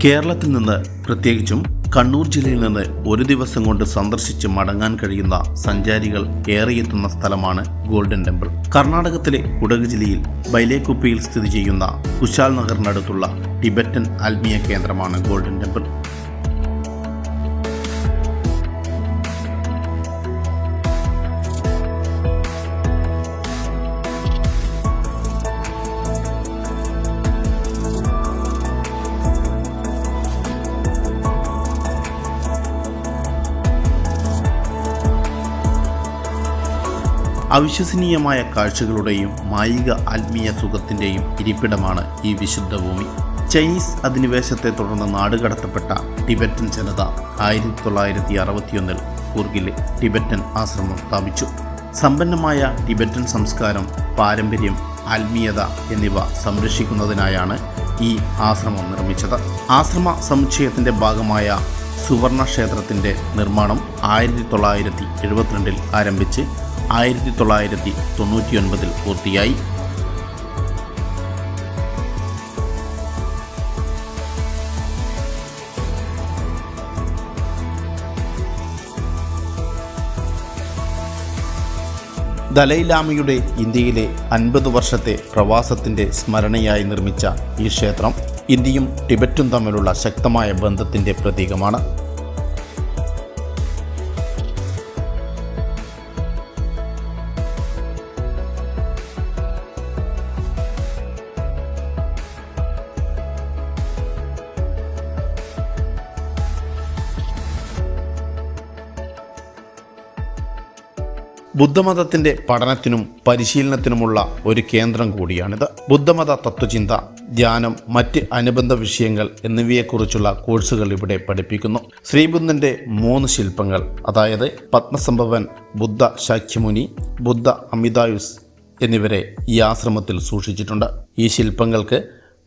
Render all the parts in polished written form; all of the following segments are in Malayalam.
കേരളത്തിൽ നിന്ന്, പ്രത്യേകിച്ചും കണ്ണൂർ ജില്ലയിൽ നിന്ന് ഒരു ദിവസം കൊണ്ട് സന്ദർശിച്ച് മടങ്ങാൻ കഴിയുന്ന സഞ്ചാരികൾ ഏറെയെത്തുന്ന സ്ഥലമാണ് ഗോൾഡൻ ടെമ്പിൾ. കർണാടകത്തിലെ കുടക് ജില്ലയിൽ ബൈലേക്കുപ്പയിൽ സ്ഥിതി ചെയ്യുന്ന കുശാൽ നഗറിനടുത്തുള്ള ടിബറ്റൻ ആത്മീയ കേന്ദ്രമാണ് ഗോൾഡൻ ടെമ്പിൾ. അവിശ്വസനീയമായ കാഴ്ചകളുടെയും മായിക ആത്മീയ സുഖത്തിൻ്റെയും ഇരിപ്പിടമാണ് ഈ വിശുദ്ധ ഭൂമി. ചൈനീസ് അധിനിവേശത്തെ തുടർന്ന് നാടുകടത്തപ്പെട്ട ടിബറ്റൻ ജനത 1961 കൂർഗിലെ ടിബറ്റൻ ആശ്രമം സ്ഥാപിച്ചു. സമ്പന്നമായ ടിബറ്റൻ സംസ്കാരം, പാരമ്പര്യം, ആത്മീയത എന്നിവ സംരക്ഷിക്കുന്നതിനായാണ് ഈ ആശ്രമം നിർമ്മിച്ചത്. ആശ്രമ സമുച്ചയത്തിൻ്റെ ഭാഗമായ സുവർണ ക്ഷേത്രത്തിൻ്റെ നിർമ്മാണം 1972 ആരംഭിച്ച് 1999 പൂർത്തിയായി. ദലൈലാമയുടെ ഇന്ത്യയിലെ 50 വർഷത്തെ പ്രവാസത്തിൻ്റെ സ്മരണയായി നിർമ്മിച്ച ഈ ക്ഷേത്രം ഇന്ത്യയും ടിബറ്റും തമ്മിലുള്ള ശക്തമായ ബന്ധത്തിൻ്റെ പ്രതീകമാണ്. ബുദ്ധമതത്തിൻ്റെ പഠനത്തിനും പരിശീലനത്തിനുമുള്ള ഒരു കേന്ദ്രം കൂടിയാണിത്. ബുദ്ധമത തത്വചിന്ത, ധ്യാനം, മറ്റ് അനുബന്ധ വിഷയങ്ങൾ എന്നിവയെക്കുറിച്ചുള്ള കോഴ്സുകൾ ഇവിടെ പഠിപ്പിക്കുന്നു. ശ്രീബുദ്ധൻ്റെ 3 ശില്പങ്ങൾ, അതായത് പത്മസംഭവൻ, ബുദ്ധ ശാക്യമുനി, ബുദ്ധ അമിതായുസ് എന്നിവരെ ഈ ആശ്രമത്തിൽ സൂക്ഷിച്ചിട്ടുണ്ട്. ഈ ശില്പങ്ങൾക്ക്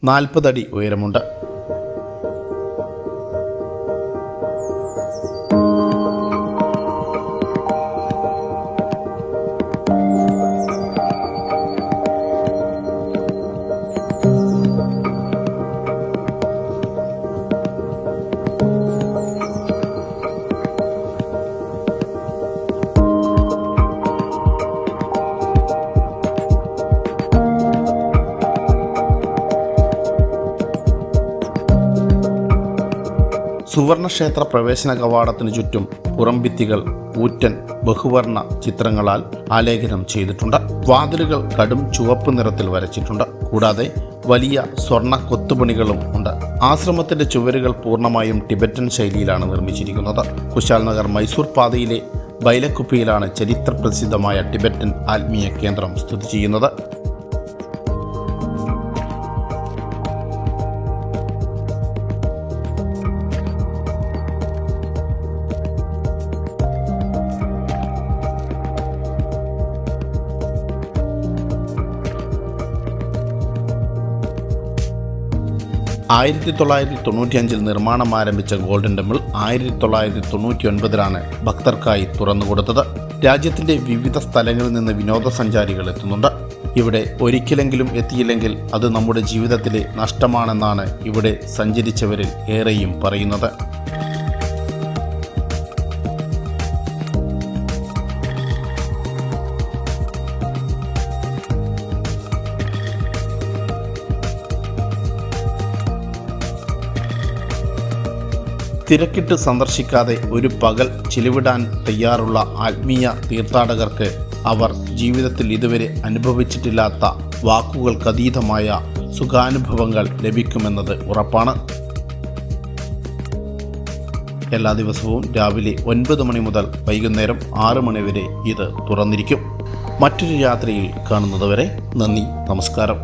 40 അടി ഉയരമുണ്ട്. സുവർണക്ഷേത്ര പ്രവേശന കവാടത്തിനു ചുറ്റും പുറംഭിത്തികൾ ഊറ്റൻ ബഹുവർണ്ണ ചിത്രങ്ങളാൽ ആലേഖനം ചെയ്തിട്ടുണ്ട്. വാതിലുകൾ കടും ചുവപ്പ് നിറത്തിൽ വരച്ചിട്ടുണ്ട്. കൂടാതെ വലിയ സ്വർണ്ണ കൊത്തുപണികളും ഉണ്ട്. ആശ്രമത്തിന്റെ ചുവരുകൾ പൂർണ്ണമായും ടിബറ്റൻ ശൈലിയിലാണ് നിർമ്മിച്ചിരിക്കുന്നത്. കുശാൽ നഗർ മൈസൂർ പാതയിലെ ബൈലക്കുപ്പയിലാണ് ചരിത്ര പ്രസിദ്ധമായ ടിബറ്റൻ ആത്മീയ കേന്ദ്രം സ്ഥിതി ചെയ്യുന്നത്. നിർമ്മാണം ആരംഭിച്ച ഗോൾഡൻ ടെമ്പിൾ 1999 ഭക്തർക്കായി തുറന്നുകൊടുത്തത്. രാജ്യത്തിന്റെ വിവിധ സ്ഥലങ്ങളിൽ നിന്ന് വിനോദസഞ്ചാരികൾ എത്തുന്നുണ്ട്. ഇവിടെ ഒരിക്കലെങ്കിലും എത്തിയില്ലെങ്കിൽ അത് നമ്മുടെ ജീവിതത്തിലെ നഷ്ടമാണെന്നാണ് ഇവിടെ സഞ്ചരിച്ചവരിൽ ഏറെയും പറയുന്നത്. തിരക്കിട്ട് സന്ദർശിക്കാതെ ഒരു പകൽ ചിലവിടാൻ തയ്യാറുള്ള ആത്മീയ തീർത്ഥാടകർക്ക് അവർ ജീവിതത്തിൽ ഇതുവരെ അനുഭവിച്ചിട്ടില്ലാത്ത വാക്കുകൾക്കതീതമായ സുഖാനുഭവങ്ങൾ ലഭിക്കുമെന്നത് ഉറപ്പാണ്. എല്ലാ ദിവസവും രാവിലെ 9 മണി മുതൽ വൈകുന്നേരം 6 മണി വരെ ഇത് തുറന്നിരിക്കും. മറ്റൊരു യാത്രയിൽ കാണുന്നതുവരെ നന്ദി, നമസ്കാരം.